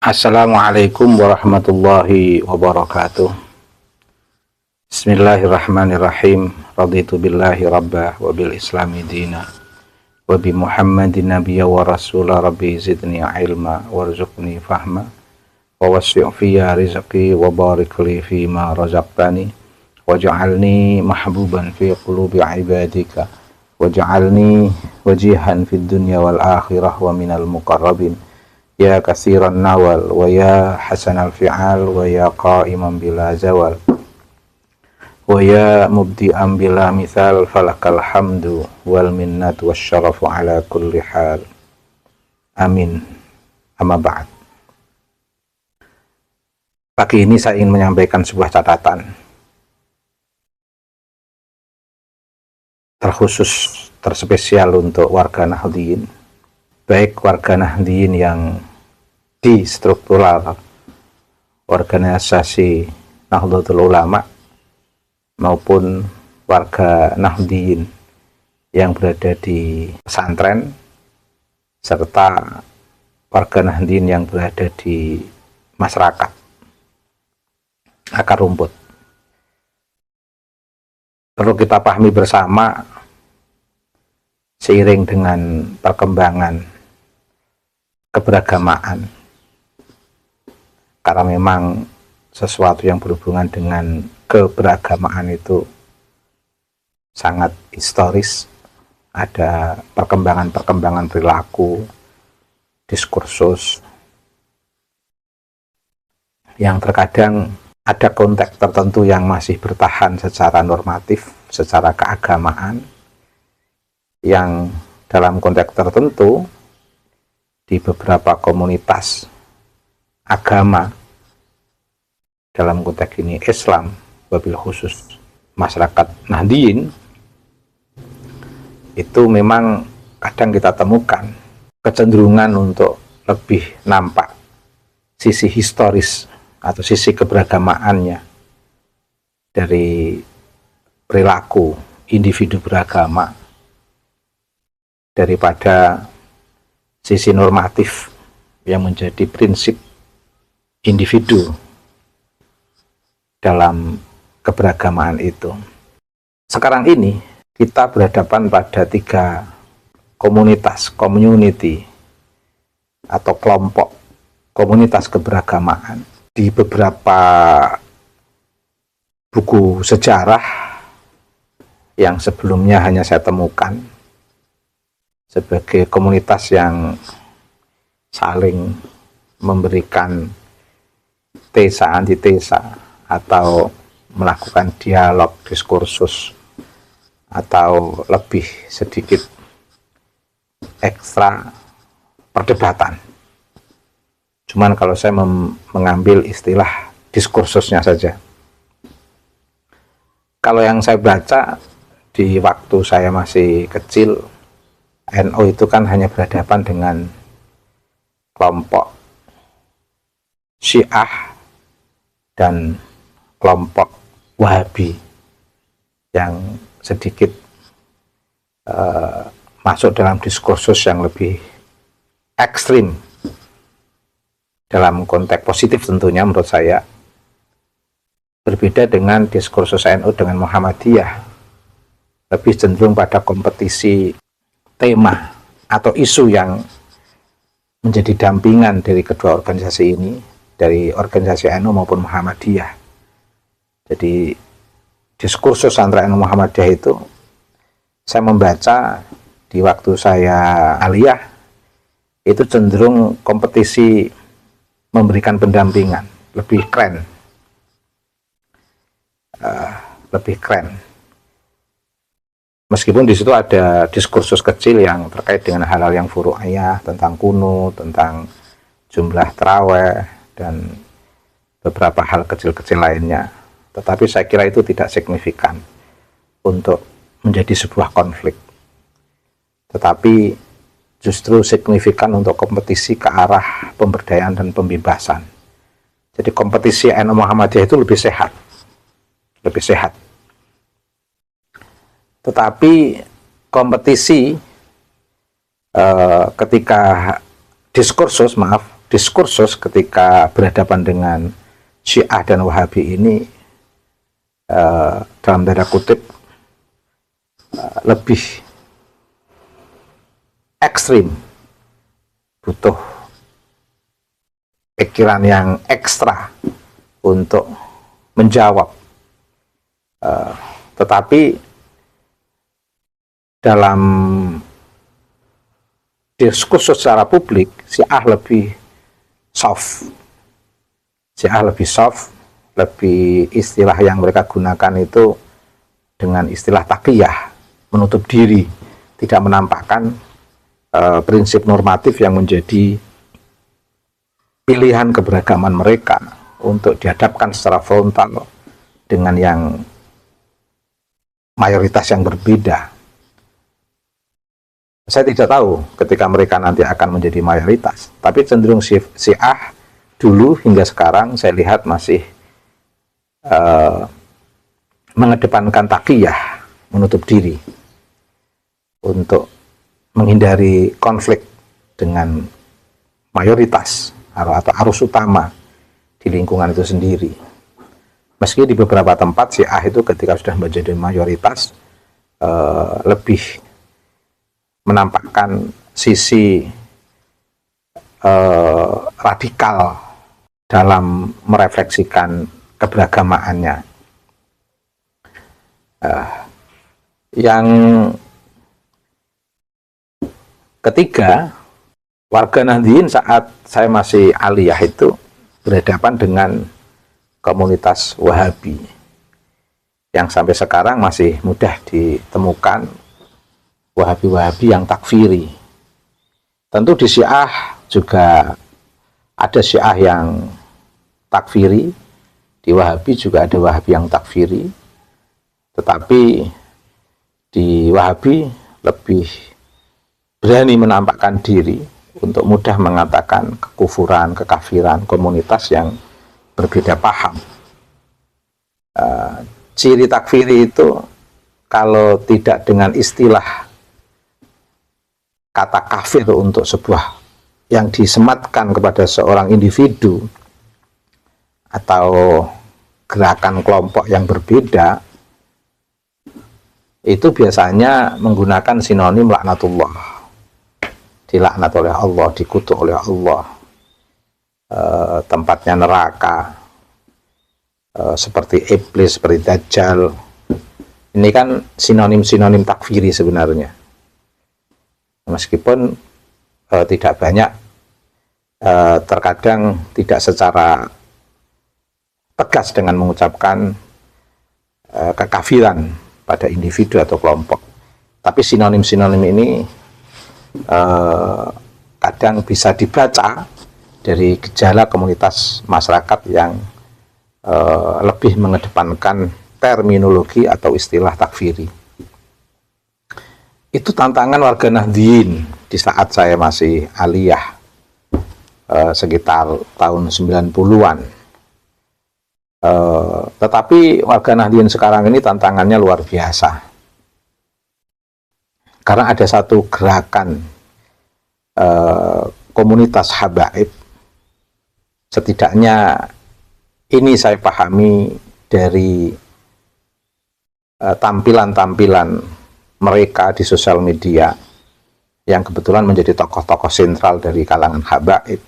Assalamualaikum warahmatullahi wabarakatuh. Bismillahirrahmanirrahim. Raditu billahi rabbah wa bil islami dina wa bi muhammadin nabiyya wa rasula. Rabbi zidni ilma warzuqni fahma wa wasi' fiyya rizqi wa barik li fima razaqtani waj'alni mahbuban fi qulubi ibadika waj'alni wajihan fid dunya wal akhirah wa minal muqarrabin. Ya kasiran nawal wa ya hasanal fi'al wa ya qa'iman bila zawal wa ya mubdi'an bila mithal falakal hamdu wal minnat wasyarafu ala kulli hal. Amin. Amma ba'd. Pagi ini saya ingin menyampaikan sebuah catatan terkhusus, terspesial untuk warga Nahdliyin, baik warga Nahdliyin yang di struktural organisasi Nahdlatul Ulama maupun warga Nahdliyin yang berada di pesantren serta warga Nahdliyin yang berada di masyarakat akar rumput. Perlu kita pahami bersama, seiring dengan perkembangan keberagamaan, karena memang sesuatu yang berhubungan dengan keberagamaan itu sangat historis. Ada perkembangan-perkembangan perilaku, diskursus yang terkadang ada konteks tertentu yang masih bertahan secara normatif, secara keagamaan, yang dalam konteks tertentu di beberapa komunitas agama, dalam konteks ini Islam, wabil khusus masyarakat Nahdliyin, itu memang kadang kita temukan kecenderungan untuk lebih nampak sisi historis atau sisi keberagamaannya dari perilaku individu beragama daripada sisi normatif yang menjadi prinsip individu dalam keberagamaan itu. Sekarang ini kita berhadapan pada 3 komunitas, community atau kelompok komunitas keberagamaan. Di beberapa buku sejarah yang sebelumnya hanya saya temukan sebagai komunitas yang saling memberikan tesa antitesa atau melakukan dialog diskursus atau lebih sedikit ekstra perdebatan. Cuman kalau saya mengambil istilah diskursusnya saja. Kalau yang saya baca di waktu saya masih kecil, NU itu kan hanya berhadapan dengan kelompok Syiah dan kelompok Wahabi yang sedikit masuk dalam diskursus yang lebih ekstrim. Dalam konteks positif tentunya menurut saya, berbeda dengan diskursus NU dengan Muhammadiyah, lebih cenderung pada kompetisi tema atau isu yang menjadi dampingan dari kedua organisasi ini, dari organisasi NU maupun Muhammadiyah. Jadi diskursus antara NU Muhammadiyah itu saya membaca di waktu saya aliyah itu cenderung kompetisi memberikan pendampingan, lebih keren, meskipun di situ ada diskursus kecil yang terkait dengan hal-hal yang furu'iyah, tentang kunut, tentang jumlah tarawih dan beberapa hal kecil-kecil lainnya, tetapi saya kira itu tidak signifikan untuk menjadi sebuah konflik, tetapi justru signifikan untuk kompetisi ke arah pemberdayaan dan pembebasan. Jadi kompetisi NU Muhammadiyah itu lebih sehat. Tetapi kompetisi ketika diskursus, diskursus ketika berhadapan dengan Syiah dan Wahabi ini dalam tanda kutip lebih ekstrim, butuh pikiran yang ekstra untuk menjawab. Tetapi dalam diskursus secara publik, Syiah lebih soft. Syiah lebih soft, lebih istilah yang mereka gunakan itu dengan istilah taqiyah, menutup diri, tidak menampakkan prinsip normatif yang menjadi pilihan keberagaman mereka untuk dihadapkan secara frontal dengan yang mayoritas yang berbeda. Saya tidak tahu ketika mereka nanti akan menjadi mayoritas, tapi cenderung Syiah dulu hingga sekarang saya lihat masih mengedepankan taqiyah, menutup diri untuk menghindari konflik dengan mayoritas atau arus utama di lingkungan itu sendiri. Meski di beberapa tempat Syiah itu ketika sudah menjadi mayoritas lebih menampakkan sisi radikal dalam merefleksikan keberagamaannya. Yang ketiga, warga Nahdliyin saat saya masih aliyah itu berhadapan dengan komunitas Wahabi yang sampai sekarang masih mudah ditemukan Wahabi-Wahabi yang takfiri. Tentu di Syiah juga ada Syiah yang takfiri, di Wahabi juga ada Wahabi yang takfiri, tetapi di Wahabi lebih berani menampakkan diri untuk mudah mengatakan kekufuran, kekafiran komunitas yang berbeda paham. Ciri takfiri itu kalau tidak dengan istilah kata kafir untuk sebuah yang disematkan kepada seorang individu atau gerakan kelompok yang berbeda, itu biasanya menggunakan sinonim laknatullah, dilaknat oleh Allah, dikutuk oleh Allah, tempatnya neraka, seperti iblis, seperti dajjal. Ini kan sinonim-sinonim takfiri sebenarnya, meskipun tidak banyak, terkadang tidak secara tegas dengan mengucapkan kekafiran pada individu atau kelompok, tapi sinonim-sinonim ini kadang bisa dibaca dari gejala komunitas masyarakat yang lebih mengedepankan terminologi atau istilah takfiri. Itu tantangan warga Nahdliyin di saat saya masih aliyah, sekitar tahun 90-an. Tetapi warga Nahdliyin sekarang ini tantangannya luar biasa, karena ada satu gerakan komunitas habaib. Setidaknya ini saya pahami dari tampilan-tampilan mereka di sosial media yang kebetulan menjadi tokoh-tokoh sentral dari kalangan habaib,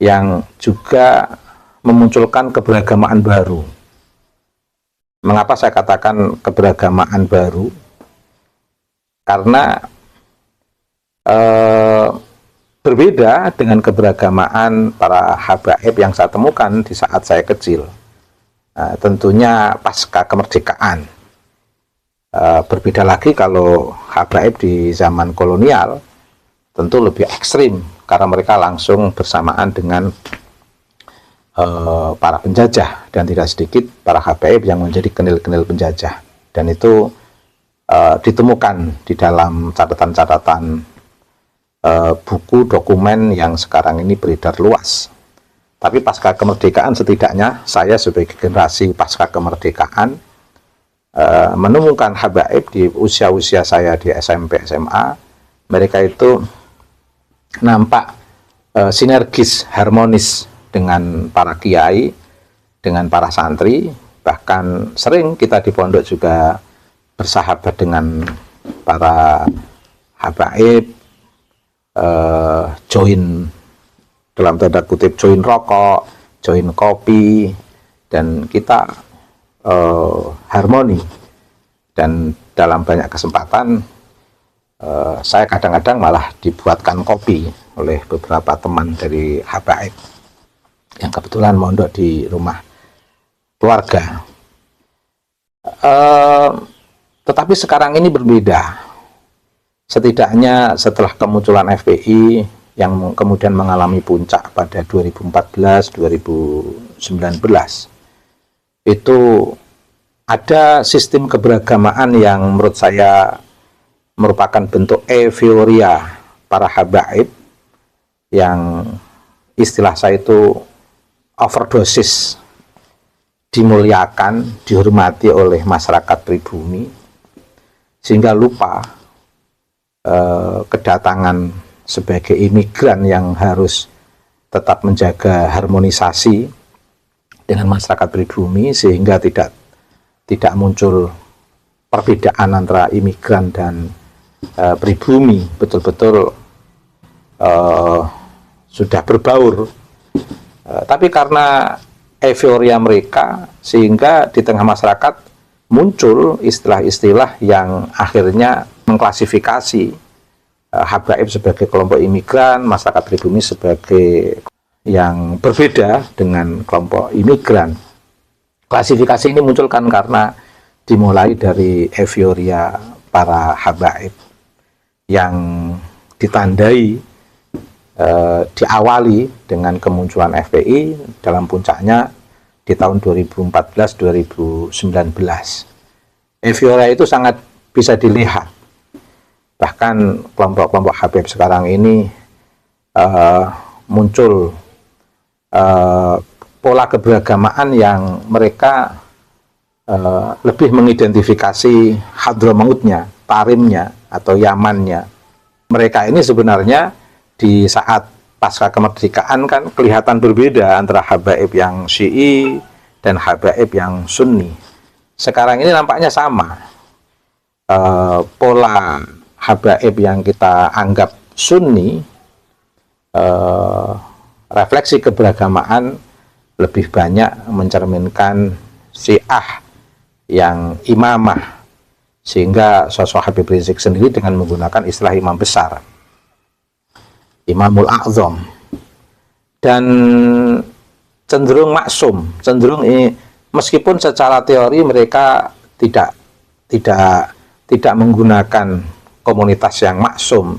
yang juga memunculkan keberagamaan baru. Mengapa saya katakan keberagamaan baru? Karena berbeda dengan keberagamaan para habaib yang saya temukan di saat saya kecil. Tentunya pasca kemerdekaan. Berbeda lagi kalau habaib di zaman kolonial, tentu lebih ekstrim karena mereka langsung bersamaan dengan para penjajah, dan tidak sedikit para habaib yang menjadi kenil-kenil penjajah, dan itu ditemukan di dalam catatan-catatan buku dokumen yang sekarang ini beredar luas. Tapi pasca kemerdekaan, setidaknya saya sebagai generasi pasca kemerdekaan menemukan habaib di usia-usia saya di SMP SMA, mereka itu nampak sinergis, harmonis dengan para kiai, dengan para santri. Bahkan sering kita di pondok juga bersahabat dengan para habaib, join dalam tanda kutip, join rokok, join kopi, dan kita harmoni. Dan dalam banyak kesempatan saya kadang-kadang malah dibuatkan kopi oleh beberapa teman dari habaib yang kebetulan mondok di rumah keluarga. Tetapi sekarang ini berbeda. Setidaknya setelah kemunculan FPI yang kemudian mengalami puncak pada 2014-2019, itu ada sistem keberagamaan yang menurut saya merupakan bentuk euforia para habaib yang istilah saya itu overdosis, dimuliakan, dihormati oleh masyarakat pribumi, sehingga lupa kedatangan sebagai imigran yang harus tetap menjaga harmonisasi dengan masyarakat pribumi, sehingga tidak muncul perbedaan antara imigran dan pribumi, betul-betul sudah berbaur. Tapi karena euforia mereka, sehingga di tengah masyarakat muncul istilah-istilah yang akhirnya mengklasifikasi habaib sebagai kelompok imigran, masyarakat pribumi sebagai yang berbeda dengan kelompok imigran. Klasifikasi ini muncul kan karena dimulai dari euforia para habaib yang ditandai diawali dengan kemunculan FPI dalam puncaknya di tahun 2014-2019. Euforia itu sangat bisa dilihat. Bahkan kelompok-kelompok habaib sekarang ini muncul pola keberagamaan yang mereka lebih mengidentifikasi hadramautnya, tarimnya, atau yamannya. Mereka ini sebenarnya di saat pasca kemerdekaan kan kelihatan berbeda antara habaib yang Syi'i dan habaib yang Sunni. Sekarang ini nampaknya sama. Pola habaib yang kita anggap Sunni, refleksi keberagamaan lebih banyak mencerminkan Syiah yang imamah, sehingga sosok Habib Rizik sendiri dengan menggunakan istilah imam besar, Imamul A'zam, dan cenderung maksum, cenderung ini meskipun secara teori mereka tidak menggunakan komunitas yang maksum,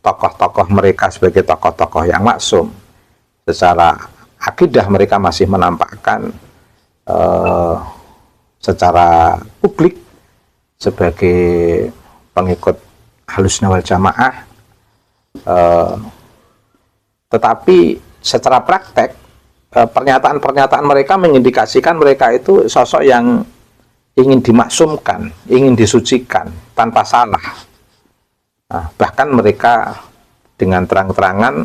tokoh-tokoh mereka sebagai tokoh-tokoh yang maksum, secara akidah mereka masih menampakkan secara publik sebagai pengikut Ahlussunnah wal Jamaah, tetapi secara praktek pernyataan-pernyataan mereka mengindikasikan mereka itu sosok yang ingin dimaksumkan, ingin disucikan tanpa salah. Bahkan mereka dengan terang-terangan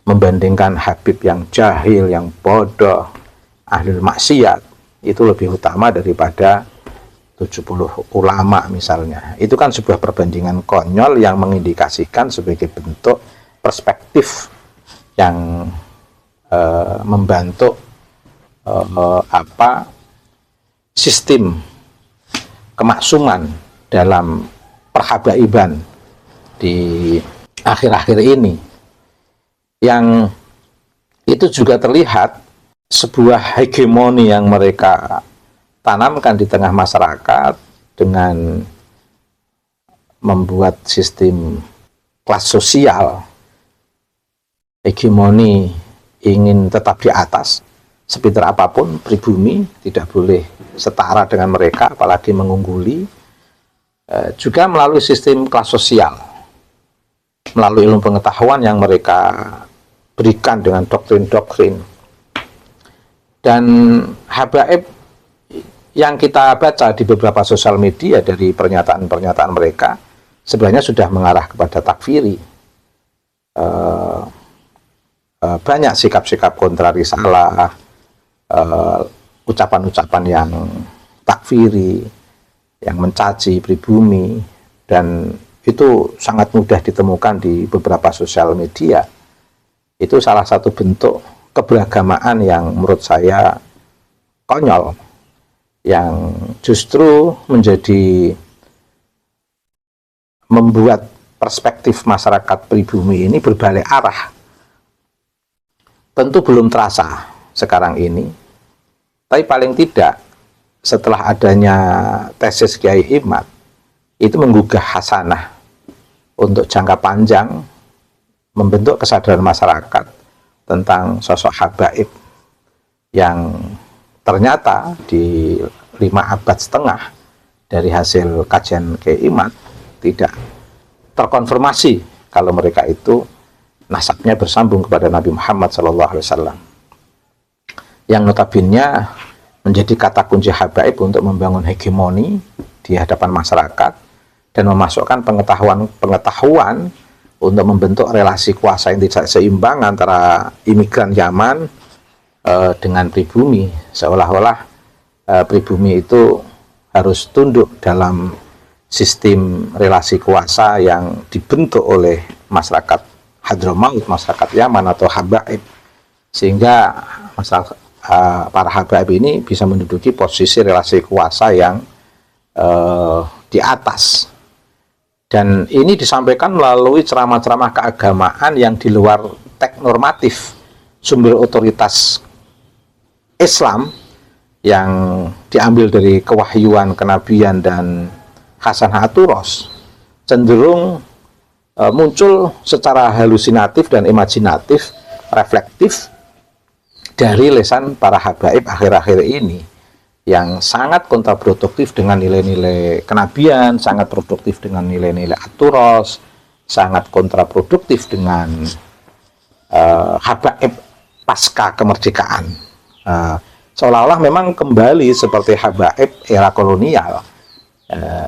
membandingkan Habib yang jahil, yang bodoh, ahli maksiat itu lebih utama daripada 70 ulama misalnya. Itu kan sebuah perbandingan konyol yang mengindikasikan sebagai bentuk perspektif yang membantu sistem kemaksuman dalam perhabaiban di akhir-akhir ini, yang itu juga terlihat sebuah hegemoni yang mereka tanamkan di tengah masyarakat dengan membuat sistem kelas sosial, hegemoni ingin tetap di atas, sepintar apapun pribumi tidak boleh setara dengan mereka, apalagi mengungguli, juga melalui sistem kelas sosial, melalui ilmu pengetahuan yang mereka berikan dengan doktrin-doktrin. Dan habaib yang kita baca di beberapa sosial media dari pernyataan-pernyataan mereka sebenarnya sudah mengarah kepada takfiri. banyak sikap-sikap kontra risalah, ucapan-ucapan yang takfiri, yang mencaci pribumi, dan itu sangat mudah ditemukan di beberapa sosial media. Itu salah satu bentuk keberagamaan yang menurut saya konyol, yang justru membuat perspektif masyarakat pribumi ini berbalik arah. Tentu belum terasa sekarang ini, tapi paling tidak setelah adanya tesis Kiai Imad, itu menggugah hasanah untuk jangka panjang, membentuk kesadaran masyarakat tentang sosok habaib yang ternyata di 5 abad setengah dari hasil kajian Kiai Imad tidak terkonfirmasi kalau mereka itu nasabnya bersambung kepada Nabi Muhammad SAW, yang notabene menjadi kata kunci habaib untuk membangun hegemoni di hadapan masyarakat dan memasukkan pengetahuan untuk membentuk relasi kuasa yang tidak seimbang antara imigran Yaman dengan pribumi, seolah-olah pribumi itu harus tunduk dalam sistem relasi kuasa yang dibentuk oleh masyarakat Hadramaut, masyarakat Yaman atau habaib, sehingga para habaib ini bisa menduduki posisi relasi kuasa yang di atas. Dan ini disampaikan melalui ceramah-ceramah keagamaan yang di luar teks normatif sumber otoritas Islam yang diambil dari kewahyuan, kenabian, dan Hasanah At-Turos, cenderung muncul secara halusinatif dan imajinatif, reflektif dari lisan para habaib akhir-akhir ini, yang sangat kontraproduktif dengan nilai-nilai kenabian, sangat produktif dengan nilai-nilai At-Turos, sangat kontraproduktif dengan habaib pasca kemerdekaan. Seolah-olah memang kembali seperti habaib era kolonial.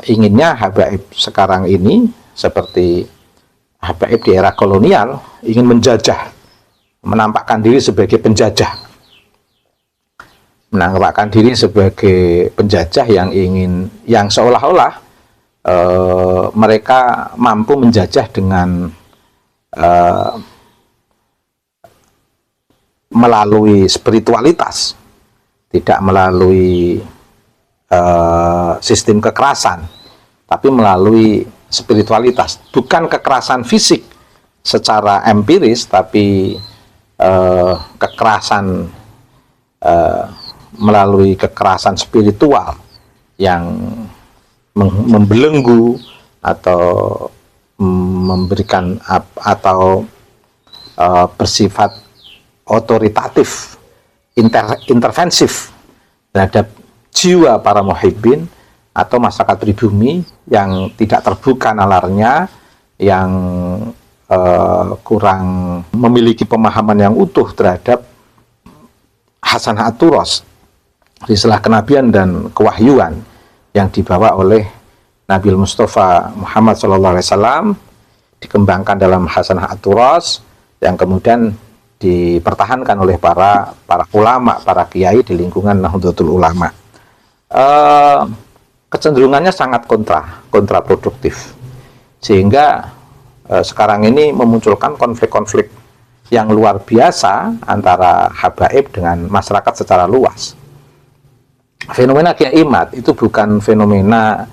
Inginnya habaib sekarang ini seperti habaib di era kolonial, ingin menjajah, menampakkan diri sebagai penjajah, menampakkan diri sebagai penjajah yang seolah-olah mereka mampu menjajah dengan melalui spiritualitas, tidak melalui sistem kekerasan, tapi melalui spiritualitas. Bukan kekerasan fisik secara empiris, tapi kekerasan melalui kekerasan spiritual yang membelenggu atau memberikan atau bersifat otoritatif, intervensif terhadap jiwa para muhibbin atau masyarakat pribumi yang tidak terbuka nalarnya, yang kurang memiliki pemahaman yang utuh terhadap Hasanah At-Turos, risalah kenabian dan kewahyuan yang dibawa oleh Nabi Mustafa Muhammad SAW, dikembangkan dalam Hasanah At-Turos yang kemudian dipertahankan oleh para ulama, para kiai di lingkungan Nahdlatul Ulama. Kecenderungannya sangat kontraproduktif, sehingga sekarang ini memunculkan konflik-konflik yang luar biasa antara habaib dengan masyarakat secara luas. Fenomena Kiai Imad itu bukan fenomena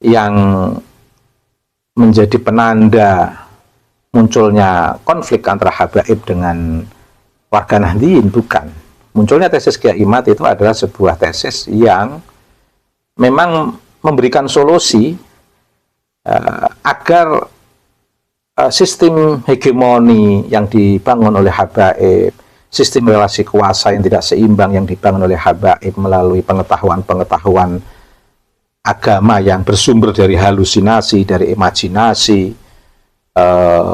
yang menjadi penanda munculnya konflik antara habaib dengan warga Nahdliyin, bukan. Munculnya tesis Kiai Imad itu adalah sebuah tesis yang memang memberikan solusi agar sistem hegemoni yang dibangun oleh habaib, sistem relasi kuasa yang tidak seimbang yang dibangun oleh habaib melalui pengetahuan-pengetahuan agama yang bersumber dari halusinasi, dari imajinasi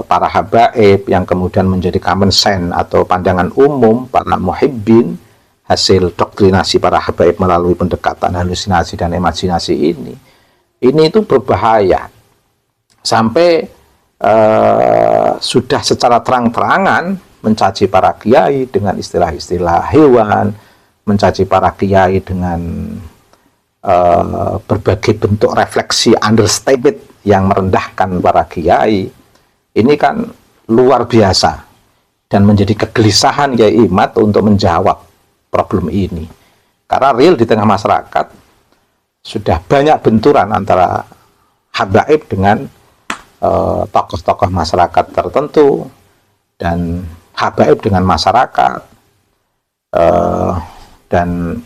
para habaib, yang kemudian menjadi common sense atau pandangan umum para muhibbin, hasil doktrinasi para habaib melalui pendekatan halusinasi dan imajinasi ini itu berbahaya. Sampai sudah secara terang-terangan mencaci para kiai dengan istilah-istilah hewan, mencaci para kiai dengan berbagai bentuk refleksi understatement yang merendahkan para kiai. Ini kan luar biasa dan menjadi kegelisahan Kiai Imad untuk menjawab problem ini. Karena real di tengah masyarakat sudah banyak benturan antara habaib dengan tokoh-tokoh masyarakat tertentu dan habaib dengan masyarakat, dan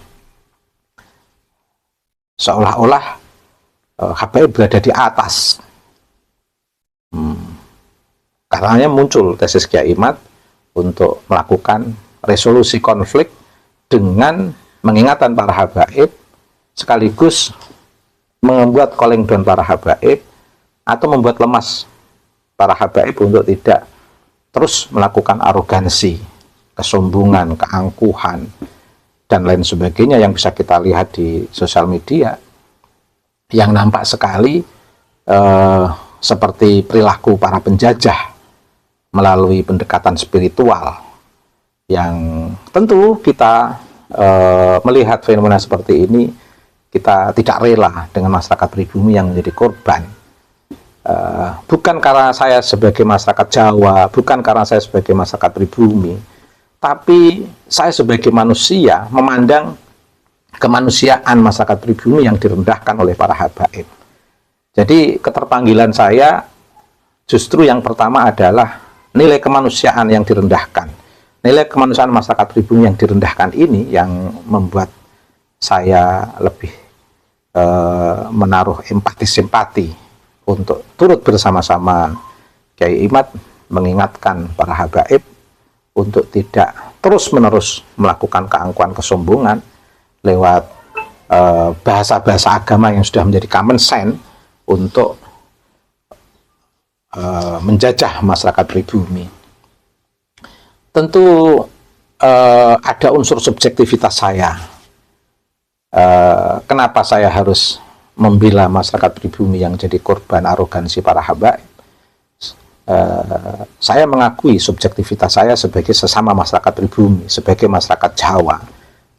seolah-olah habaib berada di atas. Karenanya muncul tesis Kiai Imad untuk melakukan resolusi konflik dengan mengingatkan para habaib, sekaligus membuat calling down para habaib atau membuat lemas para habaib untuk tidak terus melakukan arogansi, kesombongan, keangkuhan, dan lain sebagainya yang bisa kita lihat di sosial media, yang nampak sekali seperti perilaku para penjajah melalui pendekatan spiritual, yang tentu kita melihat fenomena seperti ini, kita tidak rela dengan masyarakat pribumi yang menjadi korban. Bukan karena saya sebagai masyarakat Jawa, bukan karena saya sebagai masyarakat pribumi, tapi saya sebagai manusia memandang kemanusiaan masyarakat pribumi yang direndahkan oleh para habaib. Jadi keterpanggilan saya justru yang pertama adalah nilai kemanusiaan yang direndahkan. Nilai kemanusiaan masyarakat pribumi yang direndahkan ini yang membuat saya lebih menaruh empati simpati untuk turut bersama-sama Kiai Imad mengingatkan para habaib untuk tidak terus-menerus melakukan keangkuhan, kesombongan lewat bahasa-bahasa agama yang sudah menjadi common sense untuk menjajah masyarakat pribumi. Tentu ada unsur subjektivitas saya. Kenapa saya harus membela masyarakat pribumi yang jadi korban arogansi para habaib? Saya mengakui subjektivitas saya sebagai sesama masyarakat pribumi, sebagai masyarakat Jawa.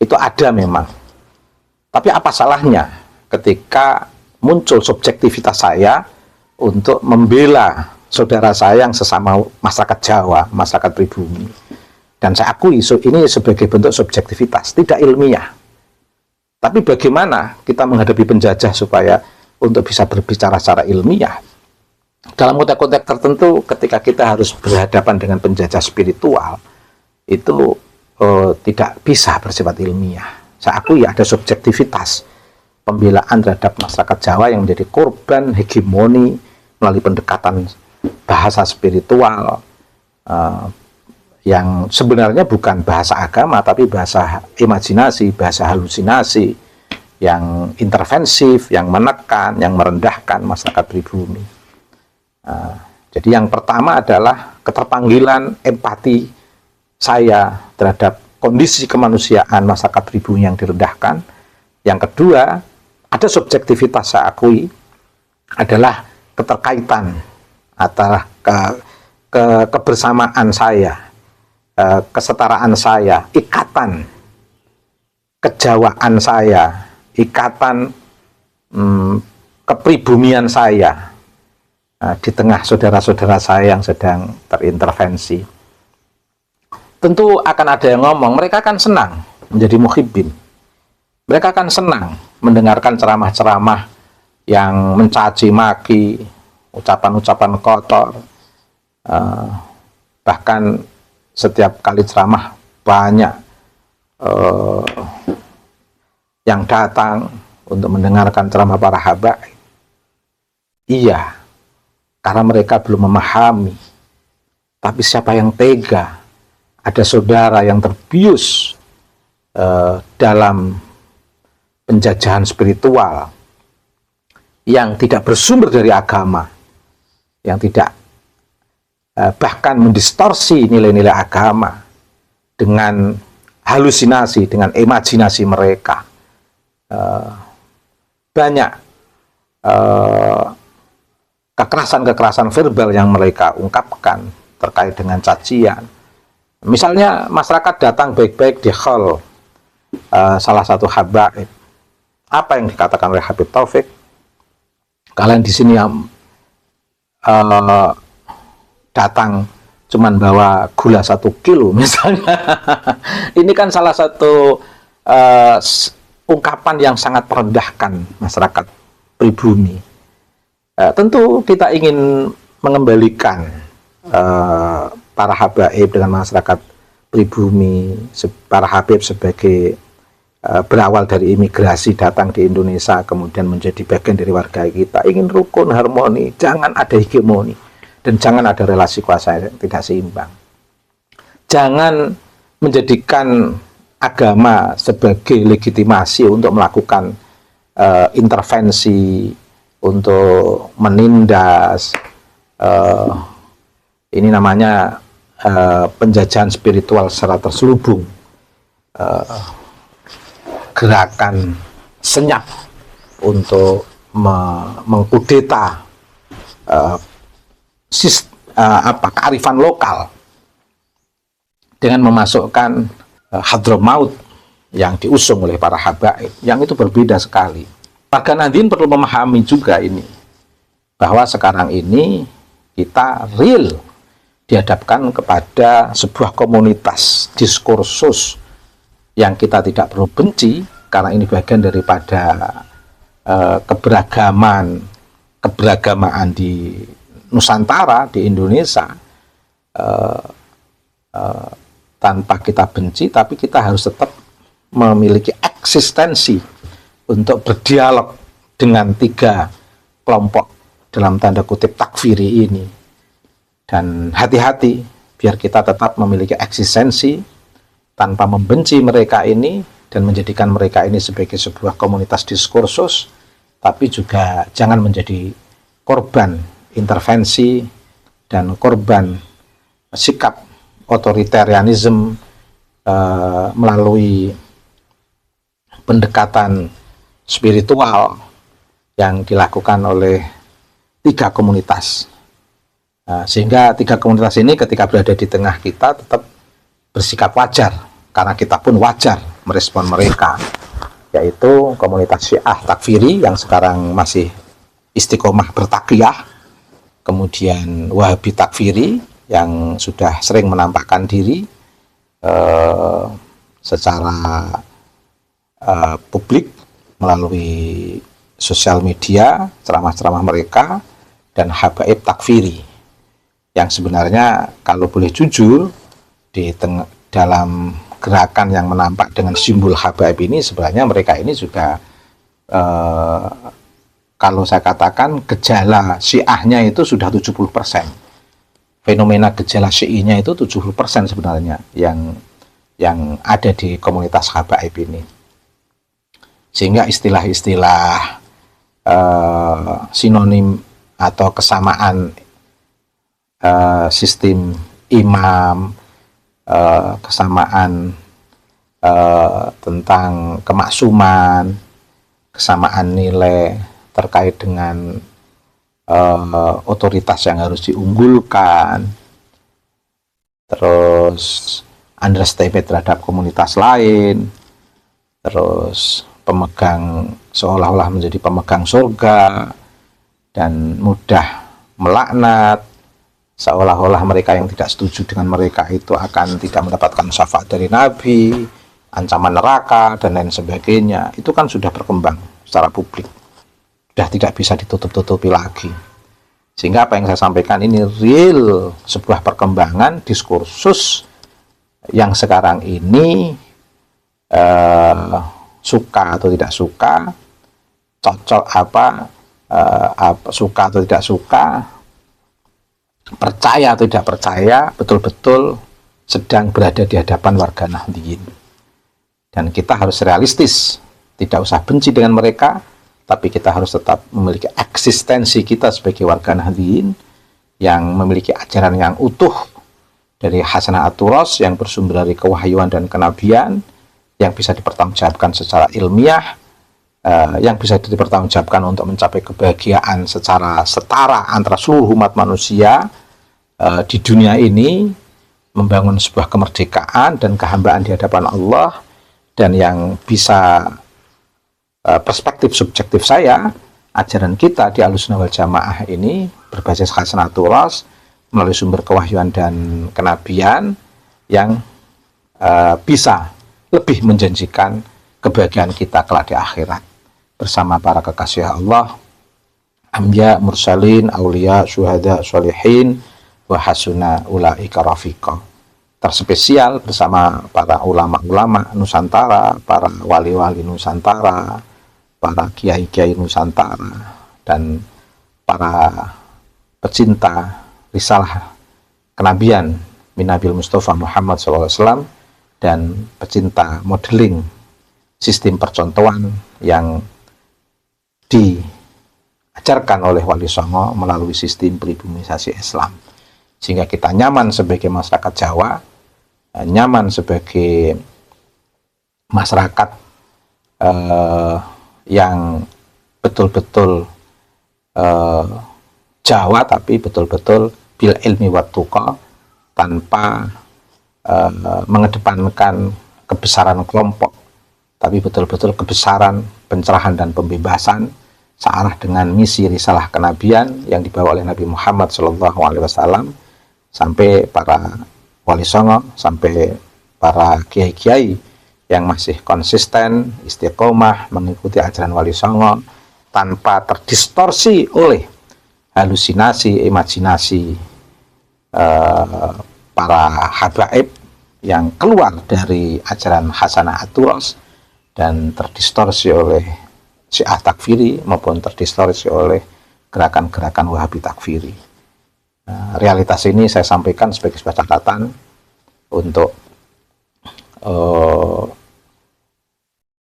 Itu ada memang. Tapi apa salahnya ketika muncul subjektivitas saya untuk membela saudara saya yang sesama masyarakat Jawa, masyarakat pribumi. Dan saya akui ini sebagai bentuk subjektivitas, tidak ilmiah. Tapi bagaimana kita menghadapi penjajah supaya untuk bisa berbicara secara ilmiah? Dalam konteks-konteks tertentu, ketika kita harus berhadapan dengan penjajah spiritual, itu tidak bisa bersifat ilmiah. Saya akui ada subjektivitas pembelaan terhadap masyarakat Jawa yang menjadi korban hegemoni melalui pendekatan bahasa spiritual yang sebenarnya bukan bahasa agama tapi bahasa imajinasi, bahasa halusinasi yang intervensif, yang menekan, yang merendahkan masyarakat pribumi. Jadi yang pertama adalah keterpanggilan empati saya terhadap kondisi kemanusiaan masyarakat pribumi yang direndahkan. Yang kedua, ada subjektivitas saya akui adalah keterkaitan antara kebersamaan saya, kesetaraan saya, ikatan kejawaan saya, ikatan kepribumian saya di tengah saudara-saudara saya yang sedang terintervensi. Tentu akan ada yang ngomong, mereka akan senang menjadi muhibbin. Mereka akan senang mendengarkan ceramah-ceramah yang mencaci maki, ucapan-ucapan kotor, bahkan setiap kali ceramah banyak yang datang untuk mendengarkan ceramah para habaib. Iya, karena mereka belum memahami. Tapi siapa yang tega? Ada saudara yang terbius dalam penjajahan spiritual yang tidak bersumber dari agama, yang tidak bahkan mendistorsi nilai-nilai agama dengan halusinasi, dengan imajinasi mereka. Banyak kekerasan-kekerasan verbal yang mereka ungkapkan terkait dengan cacian. Misalnya masyarakat datang baik-baik di hall salah satu habaib. Apa yang dikatakan oleh Habib Taufik? Kalian di sini datang cuman bawa gula 1 kilo misalnya. Ini kan salah satu ungkapan yang sangat merendahkan masyarakat pribumi. Tentu kita ingin mengembalikan para habaib dengan masyarakat pribumi, para habib sebagai berawal dari imigrasi datang di Indonesia kemudian menjadi bagian dari warga kita, ingin rukun, harmoni, jangan ada hegemoni dan jangan ada relasi kuasa yang tidak seimbang. Jangan menjadikan agama sebagai legitimasi untuk melakukan intervensi, untuk menindas, ini namanya penjajahan spiritual secara terselubung, gerakan senyap untuk mengkudeta kearifan lokal dengan memasukkan Hadramaut yang diusung oleh para habaib, yang itu berbeda sekali. Warga Nahdliyin perlu memahami juga ini, bahwa sekarang ini kita real dihadapkan kepada sebuah komunitas diskursus yang kita tidak perlu benci, karena ini bagian daripada keberagamaan di Nusantara, di Indonesia, tanpa kita benci, tapi kita harus tetap memiliki eksistensi untuk berdialog dengan 3 kelompok dalam tanda kutip takfiri ini. Dan hati-hati, biar kita tetap memiliki eksistensi tanpa membenci mereka ini dan menjadikan mereka ini sebagai sebuah komunitas diskursus, tapi juga jangan menjadi korban intervensi dan korban sikap otoritarianisme melalui pendekatan spiritual yang dilakukan oleh 3 komunitas. Sehingga 3 komunitas ini ketika berada di tengah kita tetap bersikap wajar, karena kita pun wajar merespon mereka, yaitu komunitas Syiah Takfiri yang sekarang masih istiqomah bertakliyah, kemudian Wahabi Takfiri yang sudah sering menampakkan diri secara publik melalui sosial media, ceramah-ceramah mereka, dan habaib takfiri yang sebenarnya kalau boleh jujur dalam gerakan yang menampak dengan simbol habaib ini, sebenarnya mereka ini juga kalau saya katakan gejala syiahnya itu sudah 70%. Fenomena gejala syiinya itu 70% sebenarnya yang ada di komunitas habaib ini. Sehingga istilah-istilah sinonim atau kesamaan sistem imam, kesamaan tentang kemaksuman, kesamaan nilai terkait dengan otoritas yang harus diunggulkan, terus understatement terhadap komunitas lain, terus pemegang seolah-olah menjadi pemegang surga dan mudah melaknat, seolah-olah mereka yang tidak setuju dengan mereka itu akan tidak mendapatkan syafaat dari Nabi, ancaman neraka dan lain sebagainya. Itu kan sudah berkembang secara publik, sudah tidak bisa ditutup-tutupi lagi. Sehingga apa yang saya sampaikan ini real sebuah perkembangan diskursus yang sekarang ini suka atau tidak suka, cocok suka atau tidak suka, percaya atau tidak percaya, betul-betul sedang berada di hadapan warga Nahdliyin. Dan kita harus realistis, tidak usah benci dengan mereka, tapi kita harus tetap memiliki eksistensi kita sebagai warga Nahdliyin yang memiliki ajaran yang utuh dari Hasanah At-Turas yang bersumber dari kewahyuan dan kenabian, yang bisa dipertanggungjawabkan secara ilmiah, yang bisa dipertanggungjawabkan untuk mencapai kebahagiaan secara setara antara seluruh umat manusia di dunia ini, membangun sebuah kemerdekaan dan kehambaan di hadapan Allah. Dan yang bisa perspektif subjektif saya, ajaran kita di Ahlussunnah wal Jamaah ini berbasis khasanatul ras melalui sumber kewahyuan dan kenabian yang bisa lebih menjanjikan kebahagiaan kita kelak di akhirat bersama para kekasih Allah, anbiya, mursalin, aulia, syuhada, sholihin, wa hasuna ulaika rafiqa. Terspesial bersama para ulama-ulama Nusantara, para wali-wali Nusantara, para kiai-kiai Nusantara, dan para pecinta risalah kenabian min Nabil Mustafa Muhammad SAW, dan pecinta modeling sistem percontohan yang diajarkan oleh Wali Songo melalui sistem pribumisasi Islam, sehingga kita nyaman sebagai masyarakat Jawa, nyaman sebagai masyarakat yang betul-betul Jawa, tapi betul-betul bil ilmi wat tuqa, tanpa mengedepankan kebesaran kelompok, tapi betul-betul kebesaran, pencerahan dan pembebasan searah dengan misi risalah kenabian yang dibawa oleh Nabi Muhammad SAW, sampai para Wali Songo, sampai para kiai-kiai yang masih konsisten, istiqomah mengikuti ajaran Wali Songo tanpa terdistorsi oleh halusinasi, imajinasi para habaib yang keluar dari ajaran Hasanah Aturos dan terdistorsi oleh Syiah takfiri maupun terdistorsi oleh gerakan-gerakan Wahabi takfiri. Realitas ini saya sampaikan sebagai sebuah catatan untuk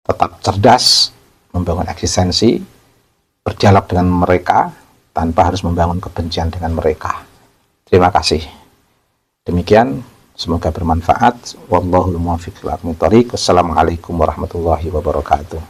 tetap cerdas, membangun eksistensi, berdialog dengan mereka tanpa harus membangun kebencian dengan mereka. Terima kasih. Demikian, semoga bermanfaat. Wallahul muwaffiq ila aqwamit thoriq. Wassalamualaikum warahmatullahi wabarakatuh.